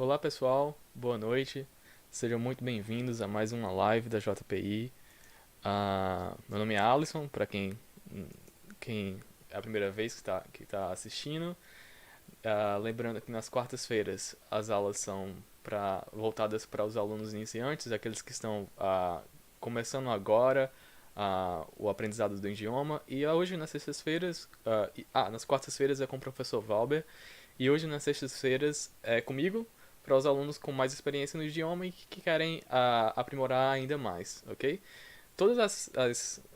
Olá pessoal, boa noite, sejam muito bem-vindos a mais uma live da JPI. Meu nome é Alisson, para quem é a primeira vez que tá assistindo. Lembrando que nas quartas-feiras as aulas são voltadas para os alunos iniciantes, aqueles que estão começando agora o aprendizado do idioma. E hoje nas sextas-feiras, nas quartas-feiras é com o professor Valber. E hoje nas sextas-feiras é comigo, para os alunos com mais experiência no idioma e que querem aprimorar ainda mais, ok?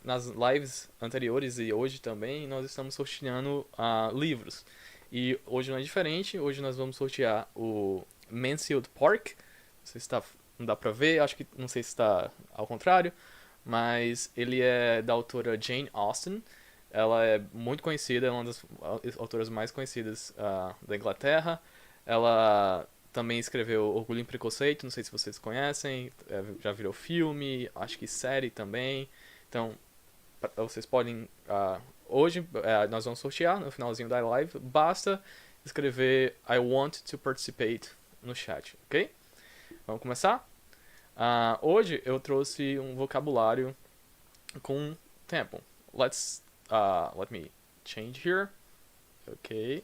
Nas lives anteriores e hoje também nós estamos sorteando livros. E hoje não é diferente, hoje nós vamos sortear o Mansfield Park. Não dá pra ver, acho que não sei se está ao contrário, mas ele é da autora Jane Austen. Ela é muito conhecida, é uma das autoras mais conhecidas da Inglaterra. Ela também escreveu Orgulho e Preconceito, não sei se vocês conhecem, já virou filme, acho que série também. Então, vocês podem. Hoje nós vamos sortear no finalzinho da live. Basta escrever I want to participate no chat, ok? Vamos começar? Hoje eu trouxe um vocabulário com tempo. Let me change here. Okay.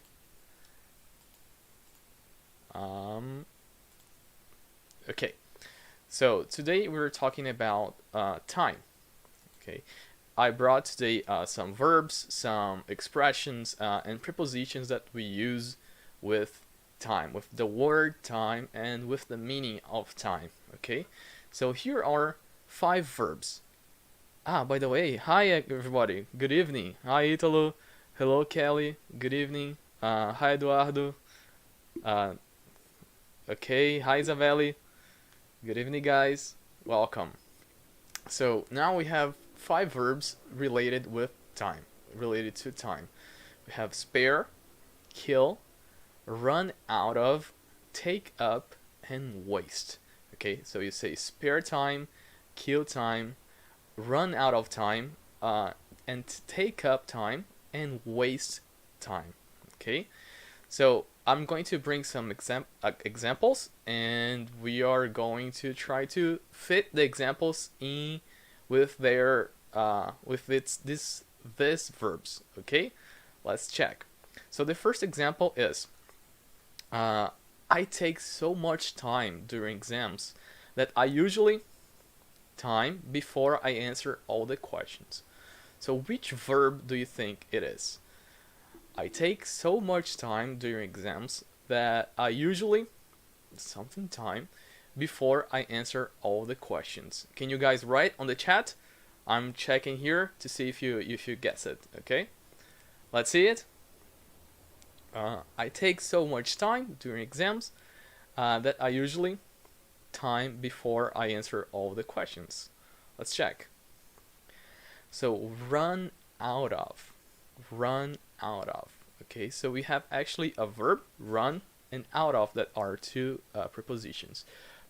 Okay. So today we're talking about time. Okay. I brought today some verbs, some expressions, and prepositions that we use with time, with the word time, and with the meaning of time. Okay. So here are 5 verbs. By the way, hi everybody. Good evening. Hi Italo. Hello Kelly. Good evening. Hi Eduardo. Okay. Hi Isabelle. Good evening, guys. Welcome. So now we have 5 verbs related with time, related to time. We have spare, kill, run out of, take up, and waste. Okay, so you say spare time, kill time, run out of time, and take up time, and waste time. Okay, so I'm going to bring some examples, and we are going to try to fit the examples in with their this verbs. Okay, let's check. So the first example is I take so much time during exams that I usually time before I answer all the questions. So which verb do you think it is? I take so much time during exams that I usually something time before I answer all the questions. Can you guys write on the chat? I'm checking here to see if you guess it. Okay, let's see it. I take so much time during exams that I usually time before I answer all the questions. Let's check. So run out of. Okay, so we have actually a verb, run, and out of, that are 2 prepositions.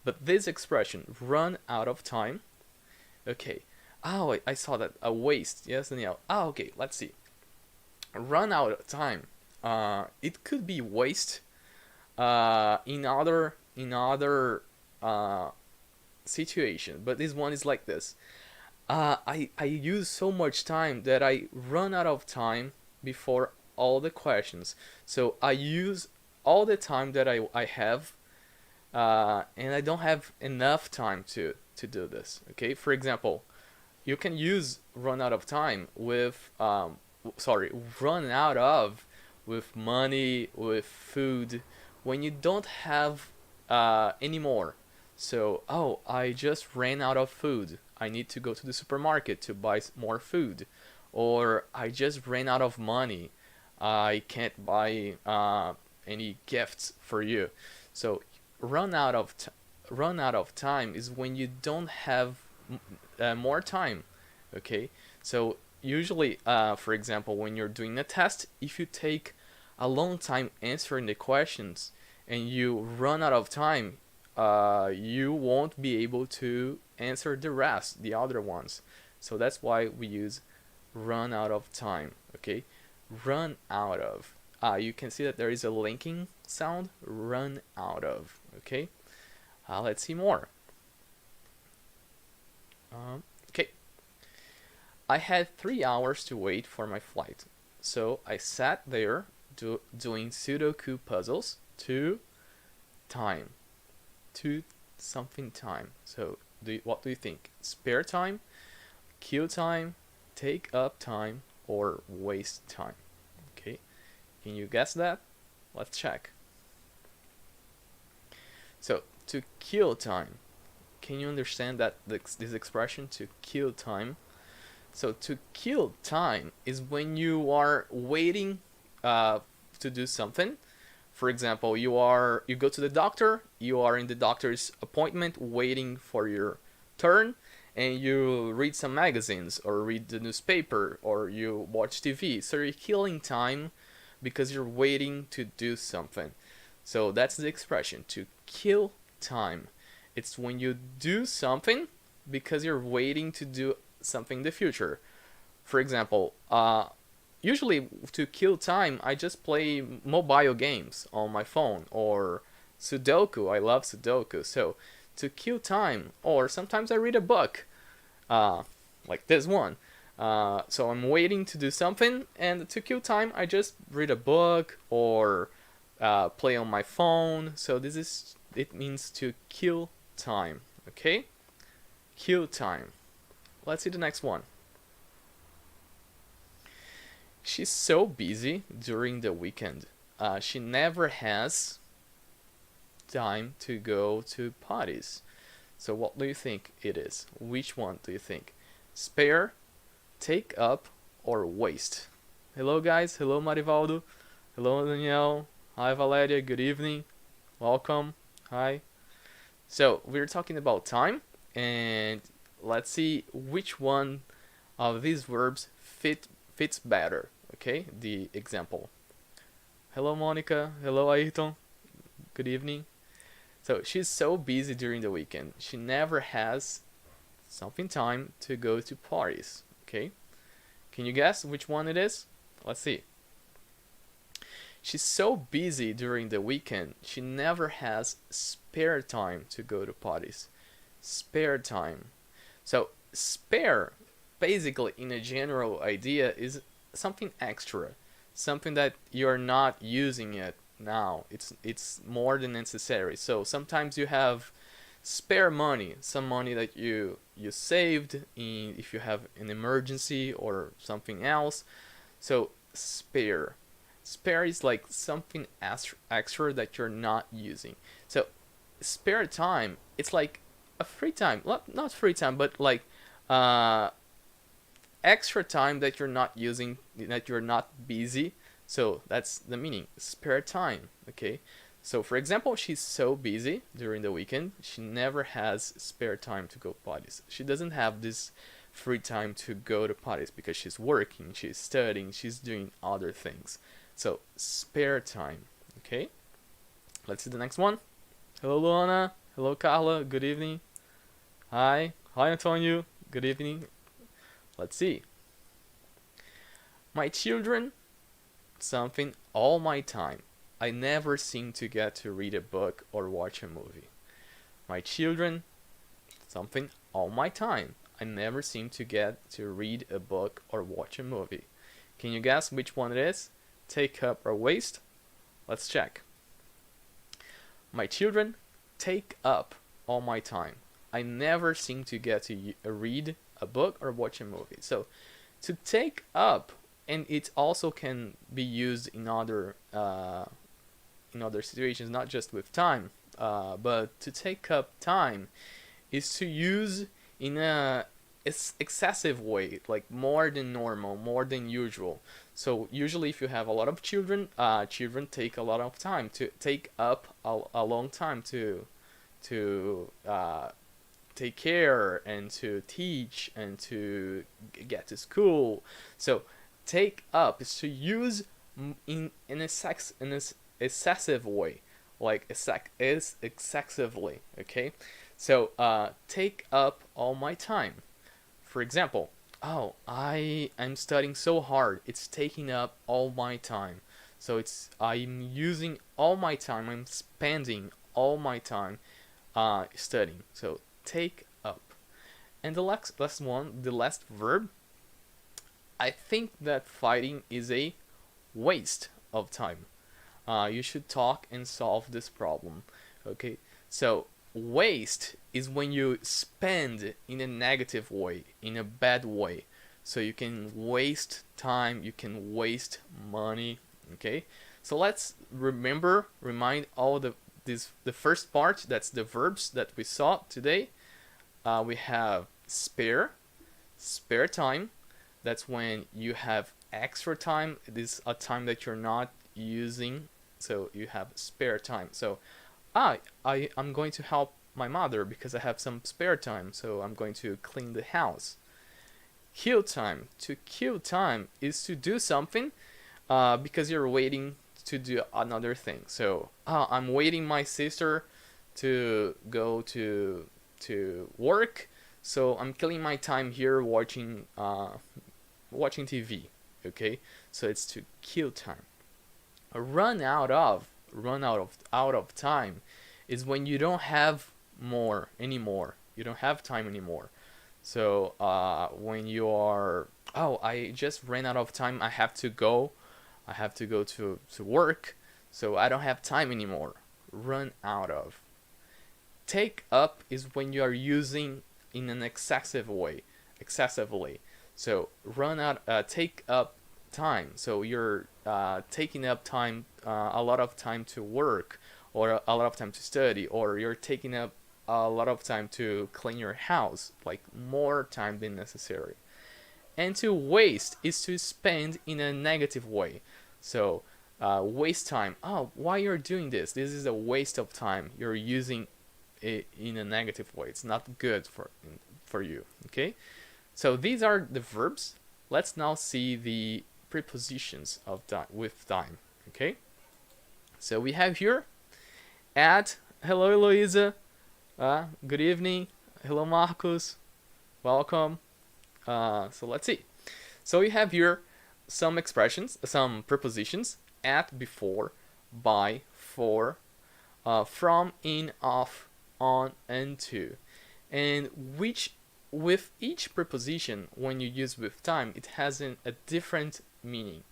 But this expression, run out of time, okay. I saw that, a waste, yes, Danielle. Okay, let's see. Run out of time. It could be waste in other situation, but this one is like this. I use so much time that I run out of time before all the questions. So I use all the time that I have, and I don't have enough time to do this. Okay, for example, you can use run out of time with run out of with money, with food, when you don't have any more. So, I just ran out of food. I need to go to the supermarket to buy more food. Or I just ran out of money. I can't buy any gifts for you. So, run out of time is when you don't have more time. Okay, so usually, for example, when you're doing a test, if you take a long time answering the questions and you run out of time, you won't be able to answer the other ones. So that's why we use run out of time. Okay, run out of. you can see that there is a linking sound, run out of. Okay, let's see more. Okay, I had 3 hours to wait for my flight, so I sat there doing Sudoku puzzles to time, to something time. So what do you think? Spare time, kill time, take up time, or waste time? Okay, can you guess that? Let's check. So to kill time, can you understand that this expression, to kill time? So to kill time is when you are waiting to do something. For example, you go to the doctor, you are in the doctor's appointment waiting for your turn, and you read some magazines or read the newspaper or you watch TV. So you're killing time because you're waiting to do something. So that's the expression, to kill time. It's when you do something because you're waiting to do something in the future. For example, usually to kill time, I just play mobile games on my phone or Sudoku. I love Sudoku. So to kill time, or sometimes I read a book, like this one. So I'm waiting to do something, and to kill time, I just read a book or play on my phone. So it means to kill time. Okay, kill time. Let's see the next one. She's so busy during the weekend. She never has time to go to parties. So what do you think it is? Which one do you think? Spare, take up, or waste? Hello guys, hello Marivaldo, hello Danielle, hi Valeria, good evening, welcome, hi. So we're talking about time, and let's see which one of these verbs fits better. Okay, the example. Hello Monica, hello Ayrton, good evening. So she's so busy during the weekend. She never has something time to go to parties. Okay, can you guess which one it is? Let's see. She's so busy during the weekend. She never has spare time to go to parties. Spare time. So spare, basically in a general idea, is something extra, something that you're not using it now. It's more than necessary. So sometimes you have spare money, some money that you saved in if you have an emergency or something else. So spare is like something extra that you're not using. So spare time, it's like a free time, not free time, but like extra time that you're not using, that you're not busy. So that's the meaning, spare time. Okay, so for example, she's so busy during the weekend, she never has spare time to go parties. She doesn't have this free time to go to parties because she's working, she's studying, she's doing other things. So spare time. Okay, let's see the next one. Hello Luana, hello Carla, good evening. Hi Antonio, good evening. Let's see. My children, something all my time. I never seem to get to read a book or watch a movie. My children, something all my time. I never seem to get to read a book or watch a movie. Can you guess which one it is? Take up or waste? Let's check. My children take up all my time. I never seem to get to read a book or watch a movie. So to take up, and it also can be used in other situations, not just with time, but to take up time is to use in a excessive way, like more than normal, more than usual. So usually if you have a lot of children, children take a lot of time, to take up a long time to take care and to teach and to get to school. So take up is to use in an excessive way, like excessively. Okay, so take up all my time. For example, oh, I'm studying so hard, it's taking up all my time. So I'm using all my time. I'm spending all my time studying. So take up. And the last one, the last verb. I think that fighting is a waste of time. You should talk and solve this problem. Okay, so waste is when you spend in a negative way, in a bad way. So you can waste time, you can waste money. Okay, so let's remind all the first part. That's the verbs that we saw today. We have spare time. That's when you have extra time. It is a time that you're not using, so you have spare time. So I'm going to help my mother because I have some spare time, so I'm going to clean the house. Kill time. To kill time is to do something because you're waiting to do another thing. So I'm waiting my sister to go to work, so I'm killing my time here watching TV. Okay, so it's to kill time. Run out of time is when you don't have more anymore. You don't have time anymore. So when you are, oh, I just ran out of time. I have to go. I have to go to work. So I don't have time anymore. Run out of. Take up is when you are using in an excessively. So take up time. So you're taking up time, a lot of time to work, or a lot of time to study, or you're taking up a lot of time to clean your house, like more time than necessary. And to waste is to spend in a negative way. So waste time. Oh, why you're doing this? This is a waste of time. You're using it in a negative way. It's not good for you. Okay. So these are the verbs. Let's now see the prepositions of time with time. Okay. So we have here at. Hello, Eloisa. Good evening. Hello, Marcos. Welcome. So let's see. So we have here some expressions, some prepositions: at, before, by, for, from, in, off, on, and to, and which with each preposition, when you use with time, it has a different meaning.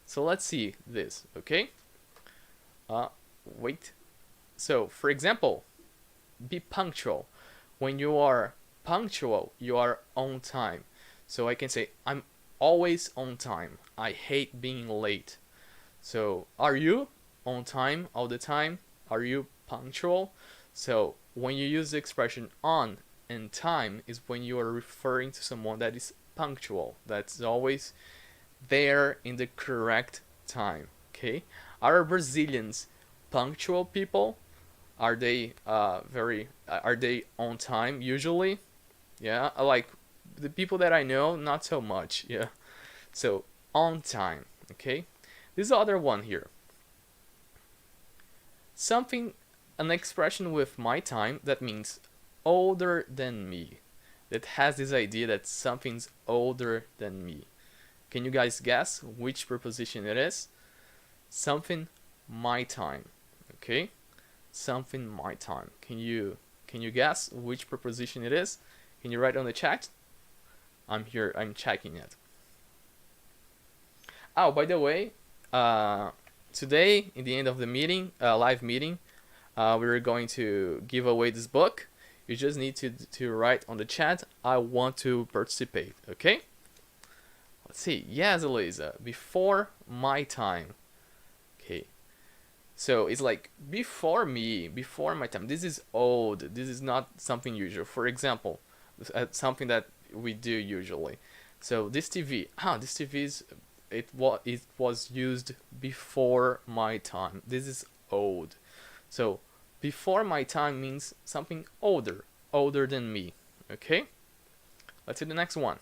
So let's see this. Okay. Wait. So for example, be punctual. When you are punctual, you are on time. So I can say I'm always on time. I hate being late. So are you on time all the time? Are you punctual? So when you use the expression on and time is when you are referring to someone that is punctual. That's always there in the correct time. Okay? Are Brazilians punctual people? Are they are they on time usually? Yeah, like the people that I know, not so much. Yeah. So on time. Okay. This other one here. An expression with my time that means older than me. That has this idea that something's older than me. Can you guys guess which preposition it is? Something my time. Okay? Something my time. Can you guess which preposition it is? Can you write on the chat? I'm here, I'm checking it. Oh, by the way, today in the end of the meeting, live meeting, we're going to give away this book. You just need to write on the chat, I want to participate, okay? Let's see. Yes, Elisa, before my time. Okay. So it's like before me, before my time. This is old. This is not something usual. For example, something that we do usually. So this TV. This TV is it was used before my time. This is old. So before my time means something older than me. Okay? Let's see the next one.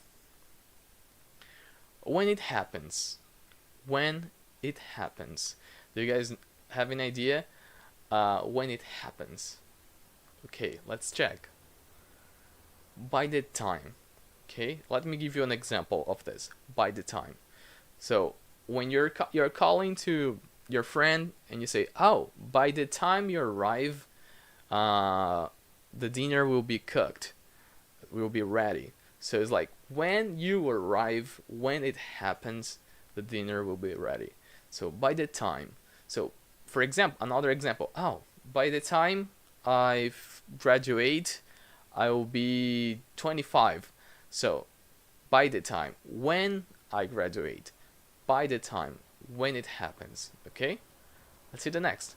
When it happens. When it happens. Do you guys have an idea when it happens? Okay, let's check. By the time. Okay, let me give you an example of this. By the time. So when you're calling to your friend and you say, oh, by the time you arrive, uh, the dinner will be cooked, will be ready. So it's like when you arrive, when it happens, the dinner will be ready. So by the time. So for example, another example. Oh, by the time I graduate, I will be 25. So by the time when I graduate, by the time when it happens. Okay? Let's see the next.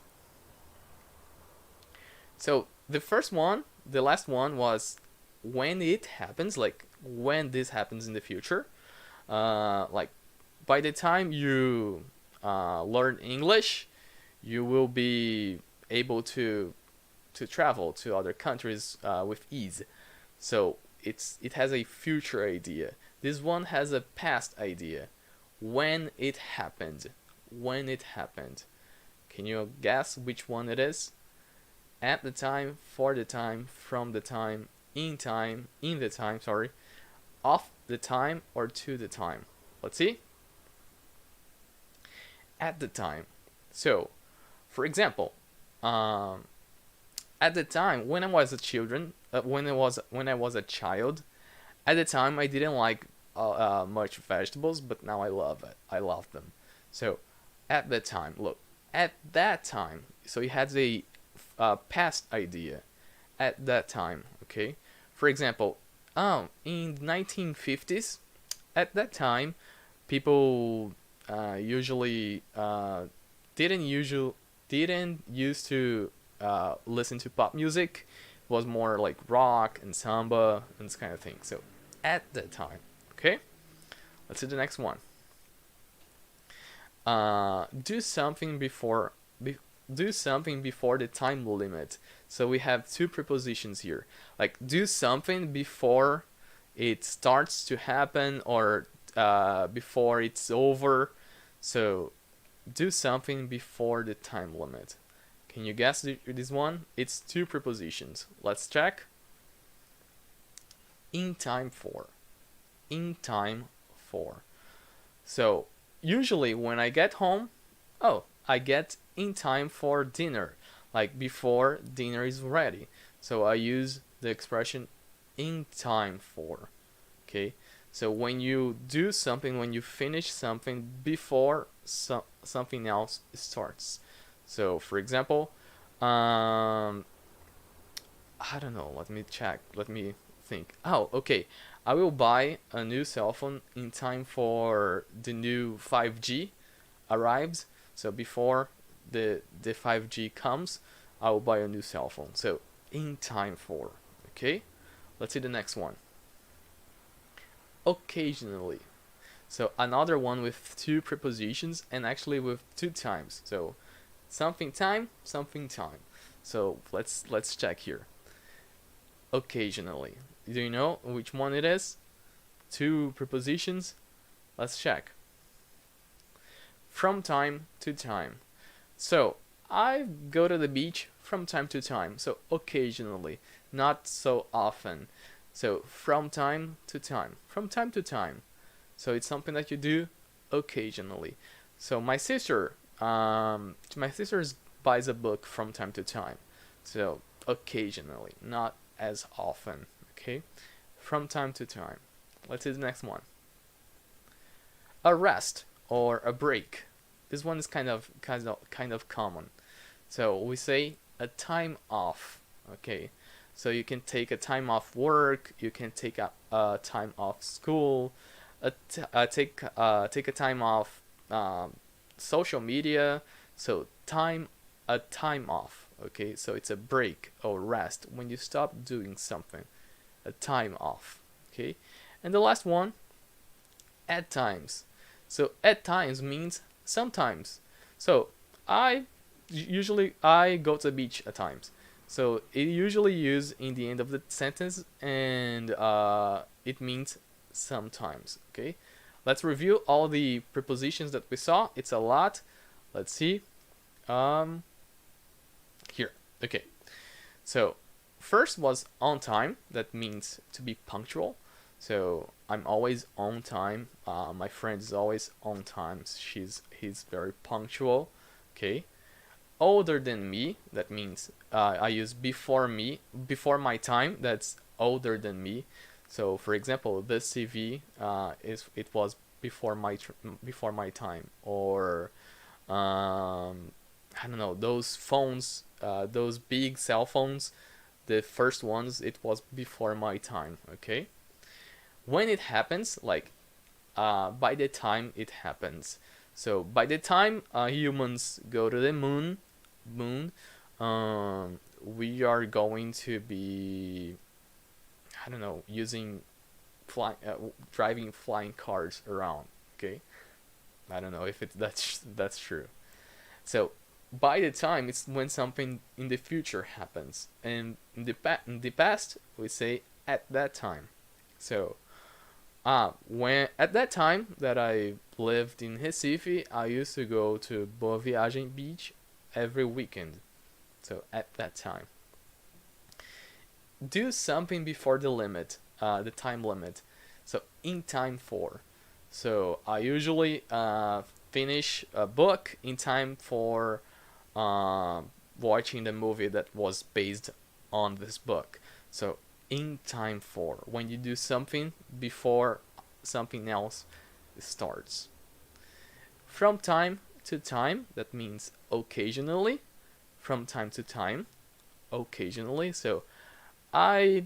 So the first one, the last one was when it happens, like when this happens in the future. Like by the time you learn English, you will be able to travel to other countries with ease. So it has a future idea. This one has a past idea. When it happened. When it happened. Can you guess which one it is? At the time, for the time, from the time, in the time, sorry, of the time, or to the time. Let's see. At the time. So, for example, um, at the time when I was a children, when I was a child, at the time I didn't like much vegetables, but now I love it. I love them. So, at the time, look, at that time. So it has a past idea. At that time, okay. For example, in the 1950s, at that time, people usually didn't used to listen to pop music. It was more like rock and samba and this kind of thing. So at that time, okay. Let's see the next one. Do something before do something before the time limit. So we have two prepositions here. Like do something before it starts to happen or before it's over. So do something before the time limit. Can you guess this one? It's two prepositions. Let's check. In time for. In time for. So usually when I get home, oh, I get in time for dinner, like before dinner is ready. So I use the expression in time for. Okay? So when you do something, when you finish something before something else starts. So for example, I don't know, let me check, let me think. Oh, okay. I will buy a new cell phone in time for the new 5G arrives. So before the 5G comes, I will buy a new cell phone. So in time for. Okay? Let's see the next one. Occasionally. So another one with two prepositions and actually with two times. So something time, something time. So let's check here. Occasionally. Do you know which one it is? Two prepositions. Let's check. From time to time. So I go to the beach from time to time. So occasionally, not so often. So from time to time. From time to time. So it's something that you do occasionally. So my sister buys a book from time to time. So occasionally, not as often. Okay, from time to time. Let's see the next one. A rest or a break. This one is kind of common. So we say a time off. Okay, so you can take a time off work. You can take a time off school. Take a time off social media. So a time off. Okay, so it's a break or rest when you stop doing something. A time off. Okay, and the last one, at times. So at times means sometimes. So I go to the beach at times. So it usually used in the end of the sentence, and it means sometimes. Okay, let's review all the prepositions that we saw. It's a lot. Let's see. Here. Okay. So first was on time. That means to be punctual. So I'm always on time. My friend is always on time. He's very punctual. Okay. Older than me, that means I use before me, before my time. That's older than me. So, for example, this CV it was before my time, or I don't know, those phones, those big cell phones, the first ones, it was before my time. Okay, when it happens, like by the time it happens. So by the time humans go to the moon, we are going to be, I don't know, using driving flying cars around. Okay, I don't know if that's true. So by the time, it's when something in the future happens, and in the past we say at that time. So when at that time that I lived in Recife, I used to go to Boa Viagem Beach every weekend. So at that time, do something before the limit, the time limit. So in time for. So I usually finish a book in time for uh, watching the movie that was based on this book. So in time for, when you do something before something else starts. From time to time, that means occasionally. From time to time, occasionally. So I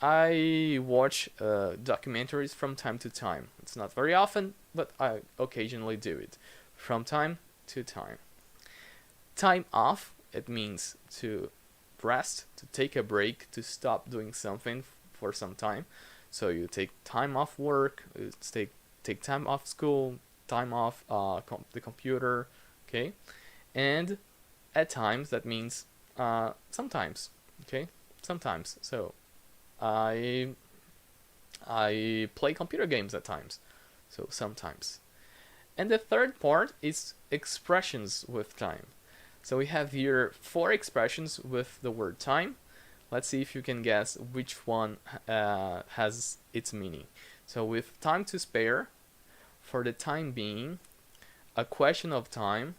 I watch documentaries from time to time. It's not very often, but I occasionally do it. From time to time. Time off, it means to rest, to take a break, to stop doing something for some time. So you take time off work, you take time off school, time off the computer, okay? And at times, that means sometimes, okay? Sometimes. So I I play computer games at times. So sometimes. And the third part is expressions with time. So we have here four expressions with the word time. Let's see if you can guess which one has its meaning. So with time to spare, for the time being, a question of time,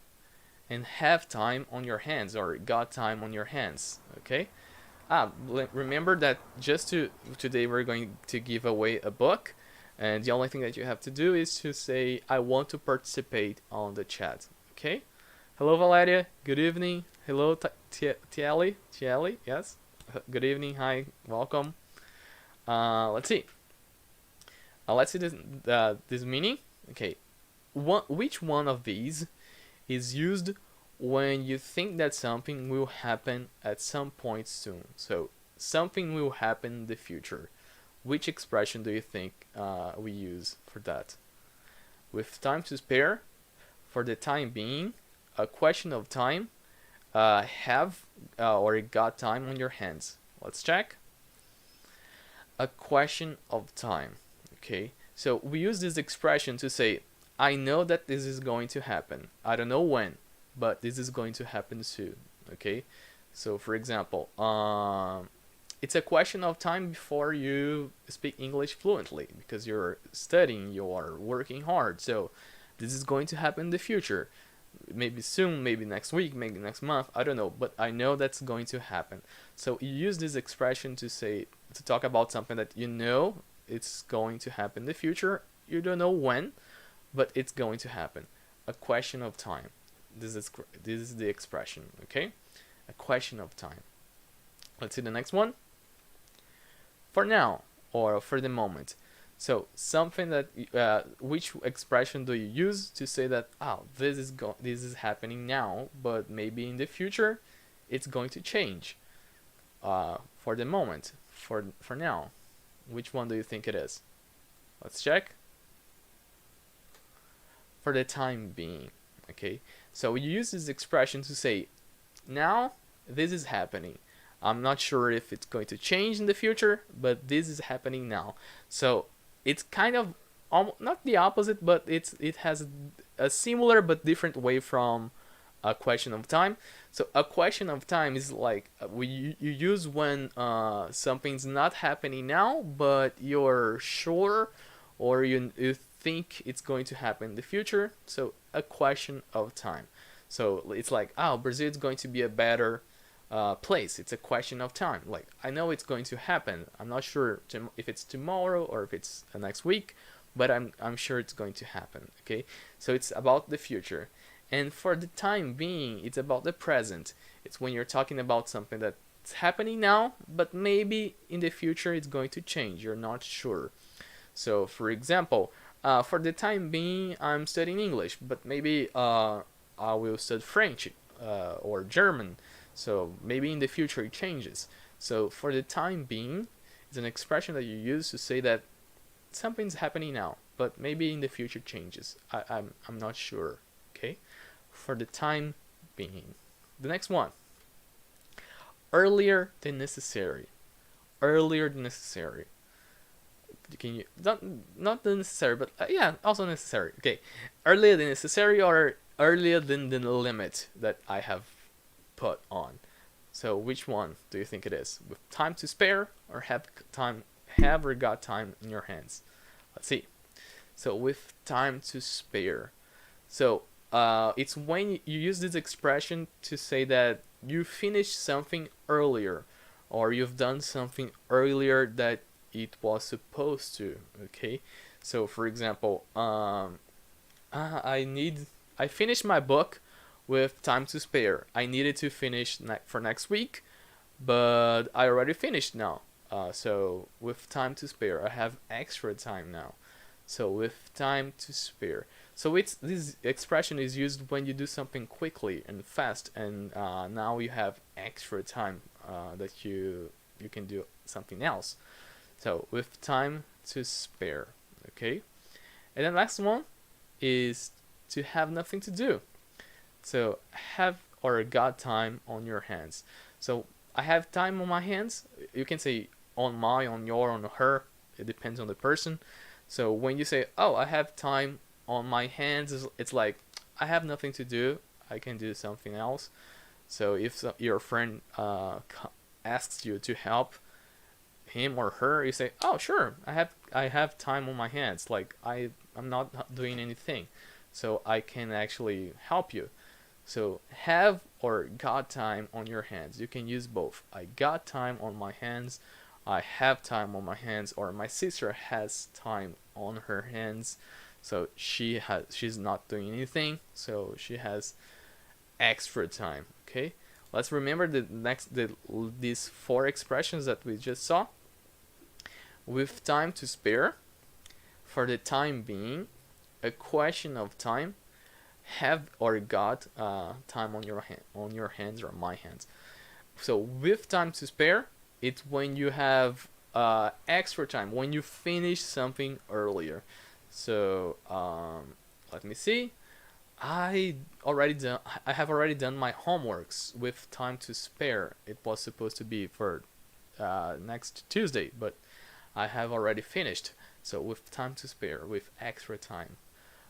and have time on your hands, or got time on your hands. Okay. Remember that today we're going to give away a book, and the only thing that you have to do is to say I want to participate on the chat. Okay. Hello, Valeria. Good evening. Hello, Tiali. Tiali. Yes. Good evening. Hi. Welcome. Let's see. Let's see this meaning. Okay. Which one of these is used when you think that something will happen at some point soon? So something will happen in the future. Which expression do you think we use for that? With time to spare, for the time being, a question of time, have or got time on your hands. Let's check. A question of time. Okay, so we use this expression to say, I know that this is going to happen. I don't know when, but this is going to happen soon. Okay, so for example, it's a question of time before you speak English fluently because you're studying, you're working hard. So this is going to happen in the future. Maybe soon, maybe next week, maybe next month, I don't know, but I know that's going to happen. So you use this expression to talk about something that you know it's going to happen in the future. You don't know when, but it's going to happen. A question of time. This is the expression, okay? A question of time. Let's see the next one. For now, or for the moment. So something that which expression do you use to say that this is happening now, but maybe in the future it's going to change. For the moment, for now, which one do you think it is? Let's check. For the time being, okay. So we use this expression to say, now this is happening. I'm not sure if it's going to change in the future, but this is happening now. So it's kind of not the opposite, but it has a similar but different way from a question of time. So a question of time is like you use when something's not happening now, but you're sure, or you think it's going to happen in the future. So a question of time. So it's like, oh, Brazil is going to be a better place. It's a question of time. Like, I know it's going to happen. I'm not sure if it's tomorrow or if it's next week, but I'm sure it's going to happen. Okay, so it's about the future, and for the time being, it's about the present. It's when you're talking about something that's happening now, but maybe in the future it's going to change. You're not sure. So, for example, for the time being, I'm studying English, but maybe I will study French or German. So maybe in the future it changes. So for the time being, it's an expression that you use to say that something's happening now, but maybe in the future changes. I'm not sure. Okay, for the time being. The next one, earlier than necessary. Earlier than necessary. Can you not the necessary, but yeah, also necessary. Okay, earlier than necessary or earlier than the limit that I have put on. So which one do you think it is? With time to spare or have or got time in your hands? Let's see. So with time to spare. So it's when you use this expression to say that you finished something earlier, or you've done something earlier that it was supposed to. Okay. So for example, I finished my book with time to spare. I needed to finish for next week, but I already finished now. So with time to spare, I have extra time now. So with time to spare. So it's this expression is used when you do something quickly and fast, and now you have extra time that you can do something else. So with time to spare. Okay, and then last one is to have nothing to do. So have or got time on your hands. So I have time on my hands. You can say on my, on your, on her. It depends on the person. So when you say, oh, I have time on my hands, it's like I have nothing to do. I can do something else. So if your friend asks you to help him or her, you say, oh, sure, I have time on my hands. Like I'm not doing anything, so I can actually help you. So have or got time on your hands. You can use both. I got time on my hands. I have time on my hands. Or my sister has time on her hands. So she's not doing anything. So she has extra time. Okay. Let's remember these four expressions that we just saw. With time to spare, for the time being, a question of time, have or got time on your hands or my hands. So with time to spare, it's when you have extra time, when you finish something earlier. So let me see. I have already done my homeworks with time to spare. It was supposed to be for next Tuesday, but I have already finished. So with time to spare, with extra time.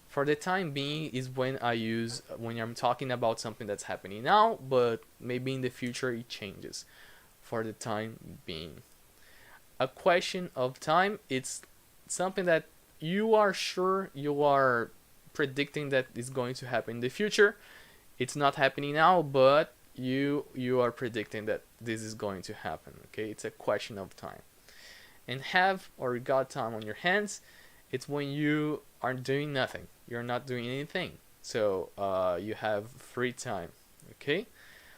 For the time being is when I'm talking about something that's happening now, but maybe in the future it changes. For the time being. A question of time, it's something that you are sure, you are predicting that is going to happen in the future. It's not happening now, but you are predicting that this is going to happen. Okay, it's a question of time. And have or got time on your hands, it's when you are doing nothing. You're not doing anything. So you have free time. Okay?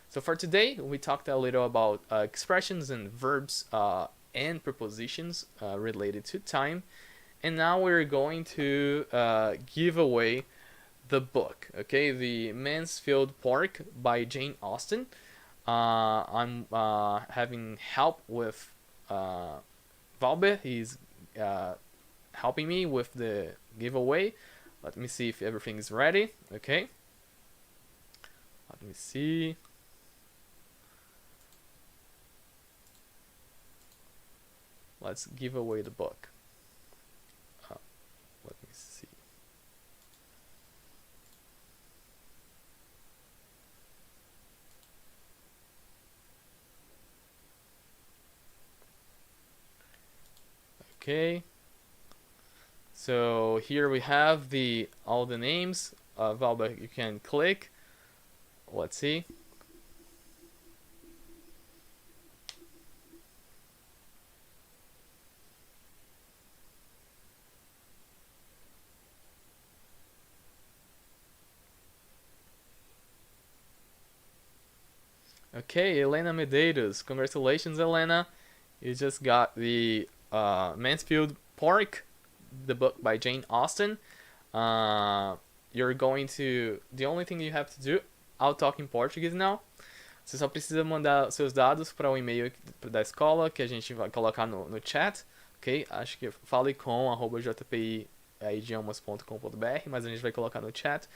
So for today, we talked a little about expressions and verbs and prepositions related to time. And now we're going to give away the book. Okay? The Mansfield Park by Jane Austen. I'm having help with Valber. He's helping me with the giveaway. Let me see if everything is ready. Okay. Let me see. Let's give away the book. Let me see. Okay. So here we have all the names. Valba, you can click Let's see. Okay, Helena Medeiros. Congratulations, Helena. You just got the Mansfield Park, the book by Jane Austen. Uh, you're going to. The only thing you have to do. I'll talk in Portuguese now. Você só precisa mandar seus dados para o e-mail da escola que a gente vai colocar no chat, ok? Acho que fale com @jpi idiomas.com.br, mas a gente vai colocar no chat.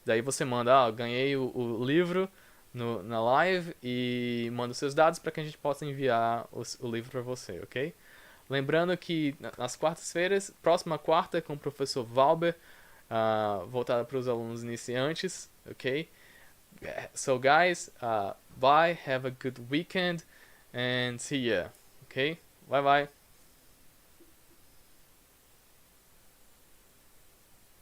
Daí você manda, ganhei o livro na live e manda os seus dados para que a gente possa enviar o livro para você, ok? Lembrando que nas quartas-feiras, próxima quarta com o professor Valber, voltada para os alunos iniciantes, ok? So guys, bye, have a good weekend, and see ya, okay? Bye bye.